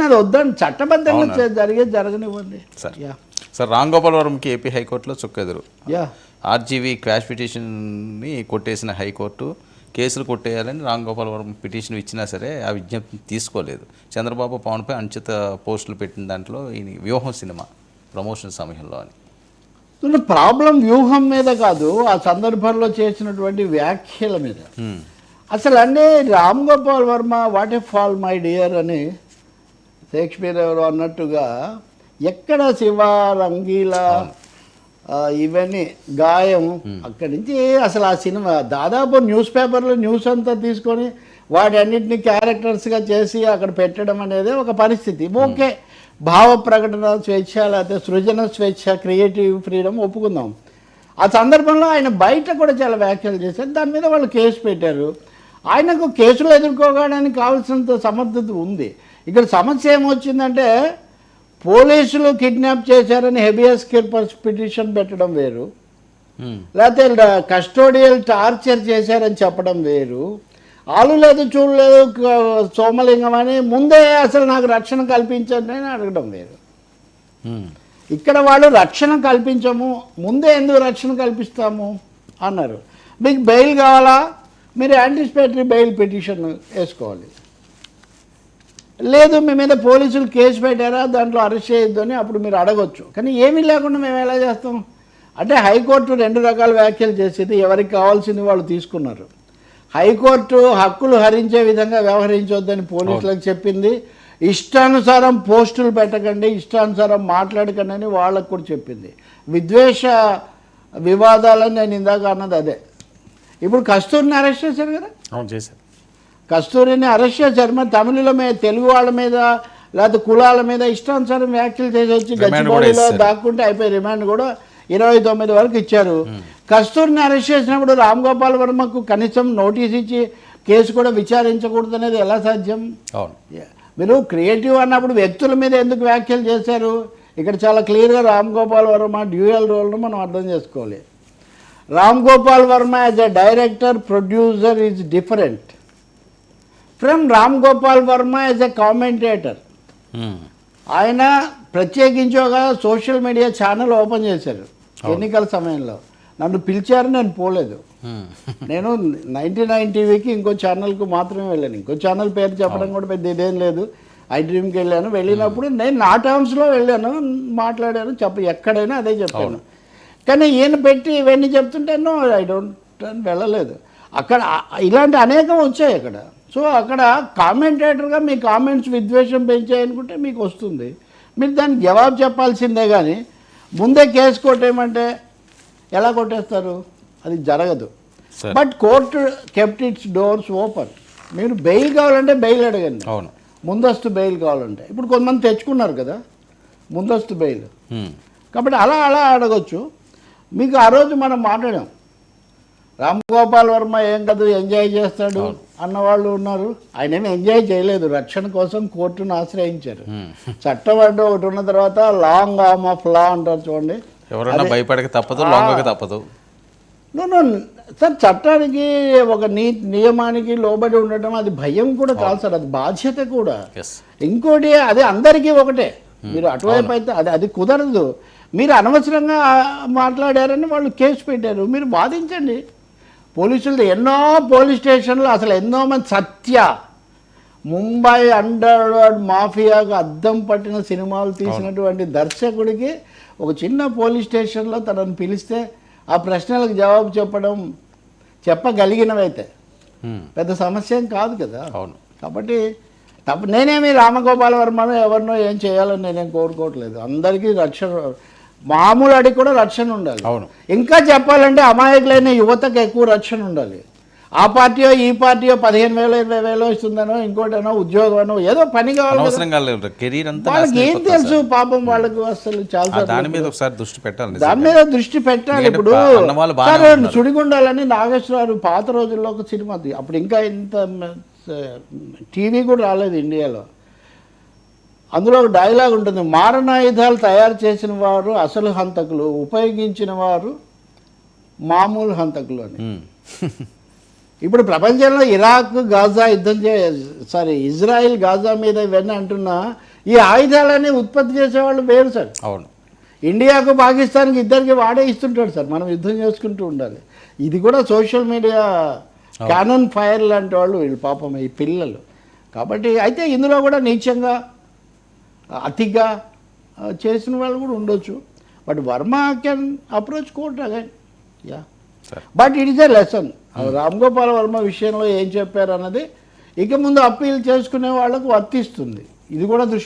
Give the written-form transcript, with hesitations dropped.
అది వద్దండి, చట్టబద్ధంగా జరగనివ్వండి. సార్ రామ్ గోపాల్ వర్మకి ఏపీ హైకోర్టులో చుక్కెదురు. యా ఆర్జీవీ క్వాష్ పిటిషన్ని కొట్టేసిన హైకోర్టు కేసులు కొట్టేయాలని రామ్ గోపాల్ వర్మ పిటిషన్ ఇచ్చినా సరే ఆ విజ్ఞప్తిని తీసుకోలేదు. చంద్రబాబు పవన్పై అంచిత పోస్టులు పెట్టిన దాంట్లో ఈ వ్యూహం సినిమా ప్రమోషన్ సమయంలో అని. ప్రాబ్లం వ్యూహం మీద కాదు, ఆ సందర్భంలో చేసినటువంటి వ్యాఖ్యల మీద. అసలు అంటే Ram Gopal Varma what a fall my dear అని షేక్స్పియర్ ఎవరు అన్నట్టుగా ఎక్కడ శివ రంగీల ఇవన్నీ గాయం అక్కడి నుంచి అసలు ఆ సినిమా దాదాపు న్యూస్ పేపర్లో న్యూస్ అంతా తీసుకొని వాటి అన్నింటినీ క్యారెక్టర్స్గా చేసి అక్కడ పెట్టడం అనేది ఒక పరిస్థితి. ఓకే, భావ ప్రకటన స్వేచ్ఛ లేకపోతే సృజన స్వేచ్ఛ, క్రియేటివ్ ఫ్రీడమ్ ఒప్పుకుందాం. ఆ సందర్భంలో ఆయన బయట కూడా చాలా వ్యాఖ్యలు చేశారు, దాని మీద వాళ్ళు కేసు పెట్టారు. ఆయనకు కేసులు ఎదుర్కోవడానికి కావాల్సినంత సమర్థత ఉంది. ఇక్కడ సమస్య ఏమొచ్చిందంటే పోలీసులు కిడ్నాప్ చేశారని హెబియస్ కార్పస్ పిటిషన్ పెట్టడం వేరు, లేకపోతే కస్టోడియల్ టార్చర్ చేశారని చెప్పడం వేరు, ఆలు లేదు చూడలేదు సోమలింగం అని ముందే అసలు నాకు రక్షణ కల్పించండి అని అడగడం వేరు. ఇక్కడ వాళ్ళు రక్షణ కల్పించము, ముందే ఎందుకు రక్షణ కల్పిస్తాము అన్నారు. మీకు బెయిల్ కావాలా, మీరు యాంటిసిపేటరీ బెయిల్ పిటిషన్ వేసుకోవాలి. లేదు మీ మీద పోలీసులు కేసు పెట్టారా, దాంట్లో అరెస్ట్ చేయొద్దు అని అప్పుడు మీరు అడగొచ్చు. కానీ ఏమీ లేకుండా మేము ఎలా చేస్తాం అంటే హైకోర్టు 2 రకాల వ్యాఖ్యలు చేసేది. ఎవరికి కావాల్సింది వాళ్ళు తీసుకున్నారు. హైకోర్టు హక్కులు హరించే విధంగా వ్యవహరించొద్దని పోలీసులకు చెప్పింది. ఇష్టానుసారం పోస్టులు పెట్టకండి, ఇష్టానుసారం మాట్లాడకండి అని వాళ్ళకు కూడా చెప్పింది. విద్వేష వివాదాలని నేను ఇందాక అన్నది అదే. ఇప్పుడు కస్తూరిని అరెస్ట్ చేశారు కదా, అవును చేశారు. కస్తూరిని అరెస్ట్ చేశారు. మరి తమిళలో తెలుగు వాళ్ళ మీద లేకపోతే కులాల మీద ఇష్టానుసారం వ్యాఖ్యలు చేసి వచ్చి గచ్చిబౌలిలో దాక్కుంటే అయిపోయి రిమాండ్ కూడా 29 వరకు ఇచ్చారు. కస్తూరిని అరెస్ట్ చేసినప్పుడు రామ్ గోపాల్ వర్మకు కనీసం నోటీస్ ఇచ్చి కేసు కూడా విచారించకూడదు అనేది ఎలా సాధ్యం? మీరు క్రియేటివ్ అన్నప్పుడు వ్యక్తుల మీద ఎందుకు వ్యాఖ్యలు చేశారు? ఇక్కడ చాలా క్లియర్గా రామ్ గోపాల్ వర్మ డ్యూయల్ రోల్ను మనం అర్థం చేసుకోవాలి. Ram Gopal Varma as a director producer is different from Ram Gopal Varma as a commentator. ఆయన ప్రత్యేకించి ఒక సోషల్ మీడియా ఛానల్ ఓపెన్ చేశారు ఎన్నికల సమయంలో. నన్ను పిలిచారు, నేను పోలేదు. నేను 99 టీవీకి ఇంకో ఛానల్కు మాత్రమే వెళ్ళాను. ఇంకో ఛానల్ పేరు చెప్పడం కూడా పెద్ద ఇదేం లేదు. ఐ డ్రీమ్కి వెళ్ళాను. వెళ్ళినప్పుడు నేను నా టర్మ్స్లో వెళ్ళాను, మాట్లాడాను, ఎక్కడైనా అదే చెప్పాను. కానీ ఈయన పెట్టి ఇవన్నీ చెప్తుంటే నో ఐ డోంట్ వెళ్ళలేదు. అక్కడ ఇలాంటి అనేకం వచ్చాయి అక్కడ. సో అక్కడ కామెంటేటర్గా మీ కామెంట్స్ విద్వేషం పెంచాయనుకుంటే మీకు వస్తుంది, మీరు దానికి జవాబు చెప్పాల్సిందే. కానీ ముందే కేసు కొట్టేయమంటే ఎలా కొట్టేస్తారు? అది జరగదు. But court kept it's doors open. మీరు బెయిల్ కావాలంటే బెయిల్ అడగండి, ముందస్తు బెయిల్ కావాలంటే. ఇప్పుడు కొంతమంది తెచ్చుకున్నారు కదా ముందస్తు బెయిల్, కాబట్టి అలా అడగొచ్చు. మీకు ఆ రోజు మనం మాట్లాడాం, రామ్ గోపాల్ వర్మ ఏం కాదు ఎంజాయ్ చేస్తాడు అన్నవాళ్ళు ఉన్నారు. ఆయన ఏమి ఎంజాయ్ చేయలేదు, రక్షణ కోసం కోర్టును ఆశ్రయించారు. చట్టం అంటే ఒకటి ఉన్న తర్వాత లాంగ్ ఆర్మ్ ఆఫ్ లా అంటారు చూడండి. ఎవరైనా భయపడక తప్పదు, లాంగ్ తప్పదు. సార్ చట్టానికి ఒక నియమానికి లోబడి ఉండటం అది భయం కూడా కాదు సార్, అది బాధ్యత కూడా. ఇంకోటి అది అందరికీ ఒకటే. మీరు అటువైపు అయితే అది కుదరదు. మీరు అనవసరంగా మాట్లాడారని వాళ్ళు కేసు పెట్టారు, మీరు వాదించండి. పోలీసులు ఎన్నో పోలీస్ స్టేషన్లు అసలు ఎన్నో మంది ముంబై అండర్ వరల్డ్ మాఫియాకు అద్దం పట్టిన సినిమాలు తీసినటువంటి దర్శకుడికి ఒక చిన్న పోలీస్ స్టేషన్లో తనను పిలిస్తే ఆ ప్రశ్నలకు జవాబు చెప్పగలిగినవైతే పెద్ద సమస్య ఏం కాదు కదా. కాబట్టి నేనేమి రామగోపాల్ వర్మను ఎవరినో ఏం చేయాలని నేనేం కోరుకోవట్లేదు. అందరికీ రక్షణ, మామూలు అడిగి కూడా రక్షణ ఉండాలి. ఇంకా చెప్పాలంటే అమాయకులైన యువతకు ఎక్కువ రక్షణ ఉండాలి. ఆ పార్టీయో ఈ పార్టీయో 15,000 20,000 ఇస్తుందనో ఇంకోటనో ఉద్యోగమనో ఏదో పని కావాలి. వాళ్ళకి ఏం తెలుసు పాపం, వాళ్ళకు అసలు చాలా దాని మీద దృష్టి పెట్టాలి. ఇప్పుడు సుడిగుండాలని నాగేశ్వరరావు పాత రోజుల్లో ఒక సినిమా, అప్పుడు ఇంకా ఇంత టీవీ కూడా రాలేదు ఇండియాలో. అందులో ఒక డైలాగ్ ఉంటుంది, మారణాయుధాలు తయారు చేసిన వారు అసలు హంతకులు, ఉపయోగించిన వారు మామూలు హంతకులు అని. ఇప్పుడు ప్రపంచంలో ఇరాక్ గాజా యుద్ధం ఇజ్రాయిల్ గాజా మీద ఇవన్నీ అంటున్నా ఈ ఆయుధాలన్నీ ఉత్పత్తి చేసేవాళ్ళు వేరు సార్. అవును. ఇండియాకు పాకిస్తాన్కి ఇద్దరికి వాడే ఇస్తుంటాడు సార్, మనం యుద్ధం చేసుకుంటూ ఉండాలి. ఇది కూడా సోషల్ మీడియా క్యానన్ ఫైర్ లాంటి వాళ్ళు వీళ్ళు పాపం ఈ పిల్లలు. కాబట్టి అయితే ఇందులో కూడా నీచంగా అతిగా చేసిన వాళ్ళు కూడా ఉండొచ్చు. But Varma can approach court again. Yeah, but it is a lesson. Ram Gopal Varma విషయంలో ఏం చెప్పారు అన్నది ఇక ముందు అప్పీల్ చేసుకునే వాళ్ళకు వర్తిస్తుంది. ఇది కూడా దృష్టి